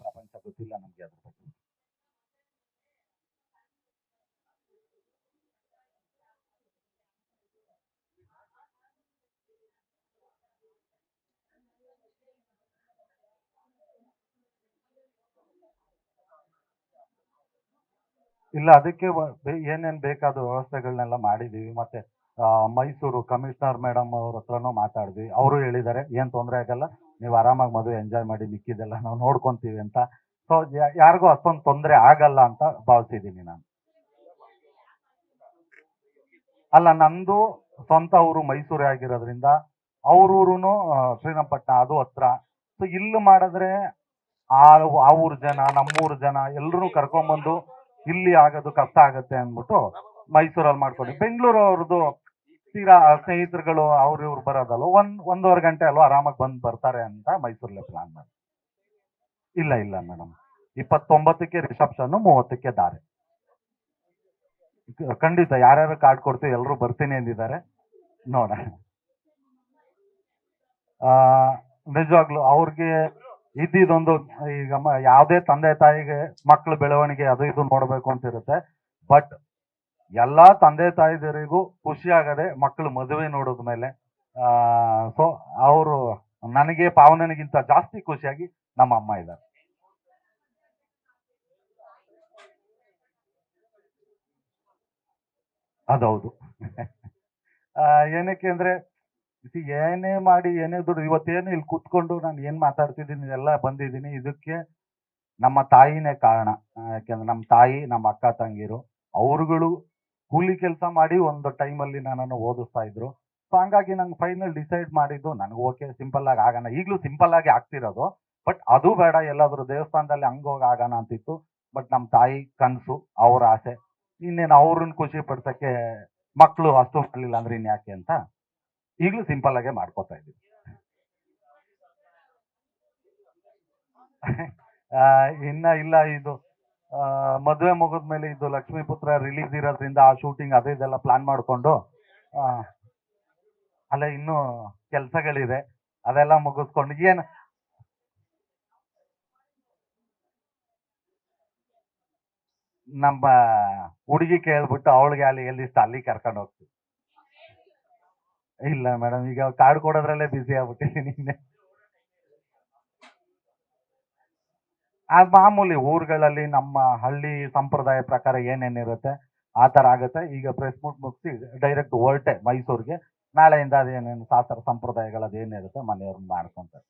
ಪ್ರಪಂಚ ಗೊತ್ತಿಲ್ಲ ನಮ್ಗೆ ಅದ್ರ ಬಗ್ಗೆ. ಇಲ್ಲ ಅದಕ್ಕೆ ಏನೇನ್ ಬೇಕಾದ ವ್ಯವಸ್ಥೆಗಳನ್ನೆಲ್ಲ ಮಾಡಿದೀವಿ. ಮತ್ತೆ ಮೈಸೂರು ಕಮಿಷನರ್ ಮೇಡಮ್ ಅವ್ರ ಹತ್ರನೂ ಮಾತಾಡಿದ್ವಿ. ಅವರು ಹೇಳಿದ್ದಾರೆ ಏನ್ ತೊಂದರೆ ಆಗಲ್ಲ, ನೀವು ಆರಾಮಾಗಿ ಮದುವೆ ಎಂಜಾಯ್ ಮಾಡಿ, ಮಿಕ್ಕಿದೆಲ್ಲ ನಾವು ನೋಡ್ಕೊಂತೀವಿ ಅಂತ. ಸೊ ಯಾರಿಗೂ ಅಷ್ಟೊಂದು ತೊಂದರೆ ಆಗಲ್ಲ ಅಂತ ಭಾವಿಸಿದ್ದೀನಿ ನಾನು. ಅಲ್ಲ, ನಂದು ಸ್ವಂತ ಊರು ಮೈಸೂರೇ ಆಗಿರೋದ್ರಿಂದ ಅವ್ರೂರುನು ಶ್ರೀರಂಗಪಟ್ಟಣ, ಅದು ಹತ್ರ. ಸೊ ಇಲ್ಲಿ ಮಾಡಿದ್ರೆ ಆ ಆ ಊರ್ ಜನ, ನಮ್ಮೂರ್ ಜನ ಎಲ್ರು ಕರ್ಕೊಂಡ್ಬಂದು ಇಲ್ಲಿ ಆಗೋದು ಕಷ್ಟ ಆಗತ್ತೆ ಅಂದ್ಬಿಟ್ಟು ಮೈಸೂರಲ್ಲಿ ಮಾಡ್ಕೊಂಡು, ಬೆಂಗಳೂರು ಅವ್ರದ್ದು ತೀರಾ ಸ್ನೇಹಿತರುಗಳು ಅವ್ರ ಇವ್ರು ಬರೋದಲ್ವ, ಒಂದೂವರೆ ಗಂಟೆ ಅಲ್ವಾ, ಆರಾಮಾಗಿ ಬಂದು ಬರ್ತಾರೆ ಅಂತ ಮೈಸೂರಲ್ಲೇ ಪ್ಲಾನ್ ಮಾಡಿ. ಇಲ್ಲ ಇಲ್ಲ ಮೇಡಮ್, 29ಕ್ಕೆ ರಿಸೆಪ್ಷನ್, 30ಕ್ಕೆ ದಾರೆ. ಖಂಡಿತ ಯಾರ್ಯಾರು ಕಾರ್ಡ್ ಕೊಡ್ತೀವಿ ಎಲ್ಲರೂ ಬರ್ತೀನಿ ಅಂದಿದ್ದಾರೆ. ನೋಡ ನಿಜವಾಗ್ಲು ಅವ್ರಿಗೆ ಇದ್ದಿದೊಂದು, ಈಗ ಯಾವುದೇ ತಂದೆ ತಾಯಿಗೆ ಮಕ್ಕಳು ಬೆಳವಣಿಗೆ ಅದು ಇದು ನೋಡ್ಬೇಕು ಅಂತ ಇರುತ್ತೆ. ಬಟ್ ಎಲ್ಲಾ ತಂದೆ ತಾಯಿದರಿಗೂ ಖುಷಿ ಆಗದೆ ಮಕ್ಕಳು ಮದುವೆ ನೋಡಿದ ಮೇಲೆ. ಸೊ ಅವರು ನನಗೆ ಪಾವನನಿಗಿಂತ ಜಾಸ್ತಿ ಖುಷಿಯಾಗಿ ನಮ್ಮ ಅಮ್ಮ ಇದ್ದಾರೆ. ಅದೌದು. ಏನಕ್ಕೆ ಅಂದ್ರೆ ಏನೇ ಮಾಡಿ ಏನೇ ದುಡ್ಡು, ಇವತ್ತೇನು ಇಲ್ಲಿ ಕೂತ್ಕೊಂಡು ನಾನು ಏನ್ ಮಾತಾಡ್ತಿದ್ದೀನಿ ಎಲ್ಲ ಬಂದಿದ್ದೀನಿ, ಇದಕ್ಕೆ ನಮ್ಮ ತಾಯಿನೇ ಕಾರಣ. ಯಾಕೆಂದ್ರೆ ನಮ್ಮ ತಾಯಿ, ನಮ್ಮ ಅಕ್ಕ ತಂಗಿರು ಅವ್ರುಗಳು ಕೂಲಿ ಕೆಲಸ ಮಾಡಿ ಒಂದು ಟೈಮಲ್ಲಿ ನನ್ನನ್ನು ಓದಿಸ್ತಾ ಇದ್ರು. ಸೊ ಹಂಗಾಗಿ ನಂಗೆ ಫೈನಲ್ ಡಿಸೈಡ್ ಮಾಡಿದ್ದು, ನನಗೆ ಓಕೆ ಸಿಂಪಲ್ ಆಗಿ ಆಗೋಣ, ಈಗಲೂ ಸಿಂಪಲ್ ಆಗಿ ಆಗ್ತಿರೋದು. ಬಟ್ ಅದು ಬೇಡ, ಎಲ್ಲಾದ್ರೂ ದೇವಸ್ಥಾನದಲ್ಲಿ ಹಂಗೋಗಿ ಆಗೋಣ ಅಂತಿತ್ತು. ಬಟ್ ನಮ್ಮ ತಾಯಿ ಕನಸು, ಅವ್ರ ಆಸೆ, ಇನ್ನೇನು ಅವ್ರನ್ನ ಖುಷಿ ಪಡ್ಸಕ್ಕೆ ಮಕ್ಕಳು ಅಷ್ಟು ಮಾಡಲಿಲ್ಲ ಅಂದ್ರೆ ಇನ್ಯಾಕೆ ಅಂತ ಈಗಲೂ ಸಿಂಪಲ್ ಆಗೇ ಮಾಡ್ಕೋತಾ ಇದ್ದೀವಿ. ಇನ್ನ ಇಲ್ಲ, ಇದು ಮದುವೆ ಮುಗಿದ್ಮೇಲೆ ಇದು ಲಕ್ಷ್ಮೀಪುತ್ರ ರಿಲೀಸ್ ಇರೋದ್ರಿಂದ ಆ ಶೂಟಿಂಗ್ ಅದೇ ಇದೆಲ್ಲ ಪ್ಲಾನ್ ಮಾಡಿಕೊಂಡು, ಅಲ್ಲ ಇನ್ನೂ ಕೆಲಸಗಳಿದೆ, ಅದೆಲ್ಲ ಮುಗಿಸ್ಕೊಂಡು ಏನು ನಮ್ಮ ಹುಡುಗಿ ಕೇಳ್ಬಿಟ್ಟು ಅವಳಿಗೆ ಅಲ್ಲಿ ಎಲ್ಲಿಷ್ಟ ಅಲ್ಲಿ ಕರ್ಕೊಂಡು ಹೋಗ್ತೀವಿ. ಇಲ್ಲ ಮೇಡಮ್, ಈಗ ಕಾರ್ಡ್ ಕೊಡೋದ್ರಲ್ಲೇ ಬಿಸಿ ಆಗ್ಬಿಟ್ಟಿದ್ದೀನಿ. ಆ ಮಾಮೂಲಿ ಊರುಗಳಲ್ಲಿ ನಮ್ಮ ಹಳ್ಳಿ ಸಂಪ್ರದಾಯ ಪ್ರಕಾರ ಏನೇನಿರುತ್ತೆ ಆ ಥರ ಆಗುತ್ತೆ. ಈಗ ಪ್ರೆಸ್ ಮೀಟ್ ಮುಗಿಸಿ ಡೈರೆಕ್ಟ್ ಹೊರಟೆ ಮೈಸೂರಿಗೆ. ನಾಳೆಯಿಂದ ಅದೇನೇನು ಶಾಸ್ತ್ರ ಸಂಪ್ರದಾಯಗಳು ಅದೇನಿರುತ್ತೆ ಮನೆಯವ್ರನ್ನ ಮಾಡ್ಕೊಂತಾರೆ.